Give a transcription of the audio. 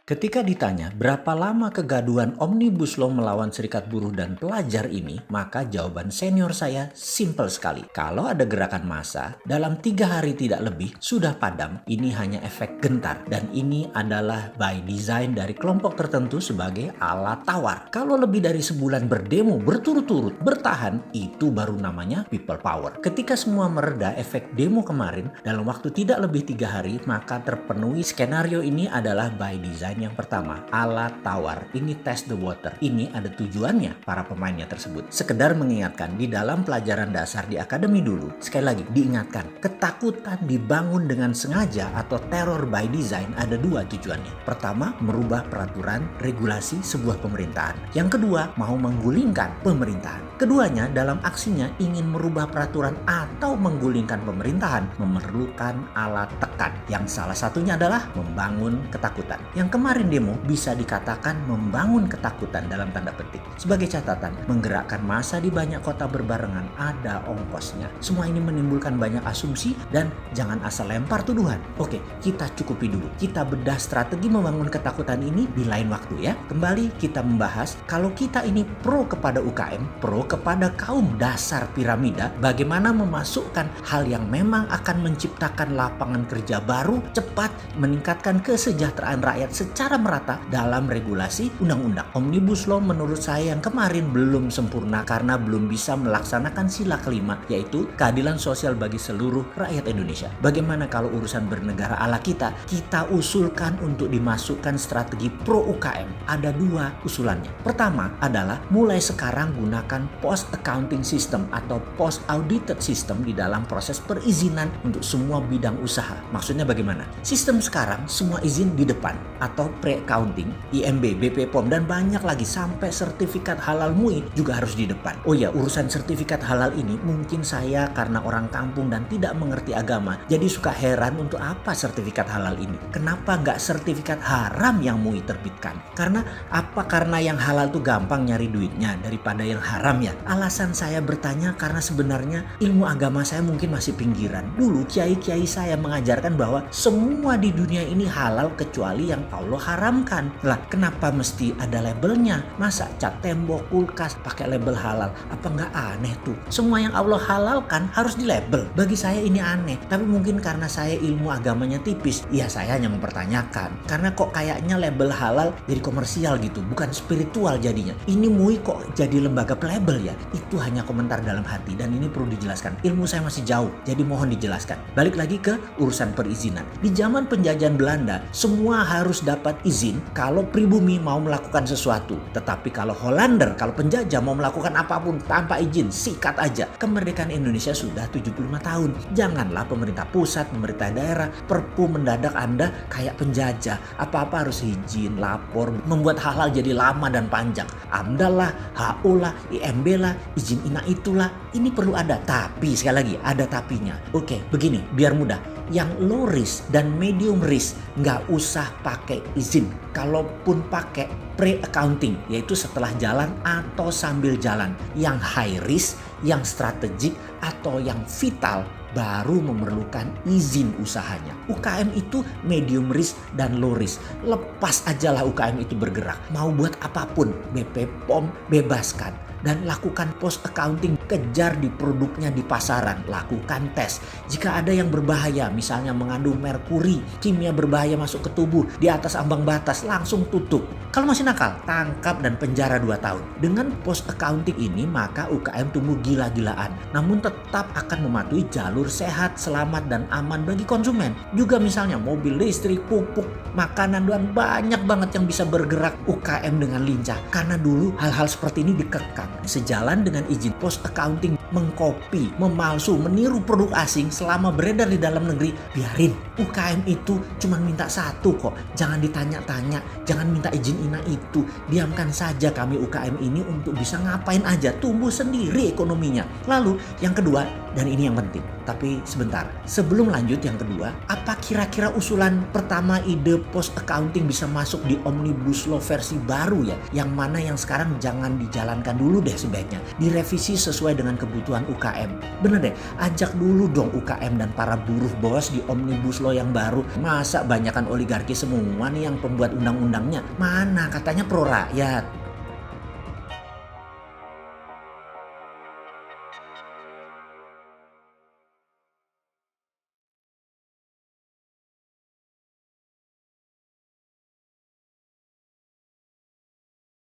Ketika ditanya berapa lama kegaduhan Omnibus Law melawan Serikat Buruh dan pelajar ini, maka jawaban senior saya simpel sekali. Kalau ada gerakan massa, dalam 3 hari tidak lebih sudah padam. Ini hanya efek gentar dan ini adalah by design dari kelompok tertentu sebagai alat tawar. Kalau lebih dari sebulan berdemo berturut-turut bertahan, itu baru namanya people power. Ketika semua mereda efek demo kemarin, dalam waktu tidak lebih 3 hari, maka terpenuhi skenario ini adalah by design. Yang pertama, alat tawar. Ini test the water. Ini ada tujuannya para pemainnya tersebut. Sekedar mengingatkan, di dalam pelajaran dasar di akademi dulu, sekali lagi diingatkan, ketakutan dibangun dengan sengaja atau terror by design ada 2 tujuannya. Pertama, merubah peraturan regulasi sebuah pemerintahan. Yang kedua, mau menggulingkan pemerintahan. Keduanya dalam aksinya ingin merubah peraturan atau menggulingkan pemerintahan memerlukan alat tekan. Yang salah satunya adalah membangun ketakutan. Yang kemarin demo bisa dikatakan membangun ketakutan dalam tanda petik. Sebagai catatan, menggerakkan massa di banyak kota berbarengan ada ongkosnya. Semua ini menimbulkan banyak asumsi dan jangan asal lempar tuduhan. Oke, kita cukupi dulu. Kita bedah strategi membangun ketakutan ini di lain waktu ya. Kembali kita membahas kalau kita ini pro kepada UKM, pro kepada kaum dasar piramida, bagaimana memasukkan hal yang memang akan menciptakan lapangan kerja baru, cepat meningkatkan kesejahteraan rakyat secara merata dalam regulasi undang-undang. Omnibus Law menurut saya yang kemarin belum sempurna karena belum bisa melaksanakan sila kelima, yaitu keadilan sosial bagi seluruh rakyat Indonesia. Bagaimana kalau urusan bernegara ala kita usulkan untuk dimasukkan strategi pro UKM? Ada 2 usulannya. Pertama adalah mulai sekarang gunakan post accounting system atau post audited system di dalam proses perizinan untuk semua bidang usaha. Maksudnya bagaimana? Sistem sekarang semua izin di depan atau pre-accounting, IMB, BP POM dan banyak lagi sampai sertifikat halal MUI juga harus di depan. Oh ya, urusan sertifikat halal ini mungkin saya karena orang kampung dan tidak mengerti agama jadi suka heran untuk apa sertifikat halal ini. Kenapa nggak sertifikat haram yang MUI terbitkan? Karena apa? Karena yang halal tuh gampang nyari duitnya daripada yang haram ya? Alasan saya bertanya karena sebenarnya ilmu agama saya mungkin masih pinggiran. Dulu kiai-kiai saya mengajarkan bahwa semua di dunia ini halal kecuali yang Allah haramkan. Lah, kenapa mesti ada labelnya? Masa cat tembok, kulkas pakai label halal? Apa nggak aneh tuh? Semua yang Allah halalkan harus di label. Bagi saya ini aneh. Tapi mungkin karena saya ilmu agamanya tipis, ya saya hanya mempertanyakan. Karena kok kayaknya label halal jadi komersial gitu, bukan spiritual jadinya. Ini MUI kok jadi lembaga pelabel ya? Itu hanya komentar dalam hati dan ini perlu dijelaskan. Ilmu saya masih jauh, jadi mohon dijelaskan. Balik lagi ke urusan perizinan. Di zaman penjajahan Belanda, semua harus dapat izin kalau pribumi mau melakukan sesuatu. Tetapi kalau Hollander, kalau penjajah mau melakukan apapun tanpa izin, sikat aja. Kemerdekaan Indonesia sudah 75 tahun. Janganlah pemerintah pusat, pemerintah daerah, perpu mendadak Anda kayak penjajah. Apa-apa harus izin, lapor, membuat hal-hal jadi lama dan panjang. AMDAL lah, HO lah, IMB lah, izin ina itulah. Ini perlu ada. Tapi sekali lagi ada tapinya. Oke, begini, biar mudah. Yang low risk dan medium risk nggak usah pakai izin. Kalaupun pakai pre-accounting, yaitu setelah jalan atau sambil jalan. Yang high risk, yang strategik atau yang vital baru memerlukan izin usahanya. UKM itu medium risk dan low risk. Lepas ajalah UKM itu bergerak. Mau buat apapun, BP POM bebaskan. Dan lakukan post accounting, kejar di produknya di pasaran, lakukan tes. Jika ada yang berbahaya, misalnya mengandung merkuri, kimia berbahaya masuk ke tubuh di atas ambang batas, langsung tutup. Kalau masih nakal, tangkap dan penjara 2 tahun. Dengan post accounting ini, maka UKM tumbuh gila-gilaan. Namun tetap akan mematuhi jalur sehat, selamat, dan aman bagi konsumen. Juga misalnya mobil listrik, pupuk, makanan, dan banyak banget yang bisa bergerak UKM dengan lincah. Karena dulu hal-hal seperti ini dikekang. Sejalan dengan izin post accounting, mengkopi, memalsu, meniru produk asing selama beredar di dalam negeri, biarin. UKM itu cuma minta satu kok. Jangan ditanya-tanya, jangan minta izin ina itu. Diamkan saja kami UKM ini untuk bisa ngapain aja, tumbuh sendiri ekonominya. Lalu yang kedua, Dan ini yang penting. Tapi sebentar, sebelum lanjut yang kedua, apa kira-kira usulan pertama ide post accounting bisa masuk di Omnibus Law versi baru ya? Yang mana yang sekarang jangan dijalankan dulu deh sebaiknya. Direvisi sesuai dengan kebutuhan UKM. Bener deh, ajak dulu dong UKM dan para buruh bos di Omnibus Law yang baru. Masa banyakan oligarki semua nih yang pembuat undang-undangnya? Mana katanya pro rakyat.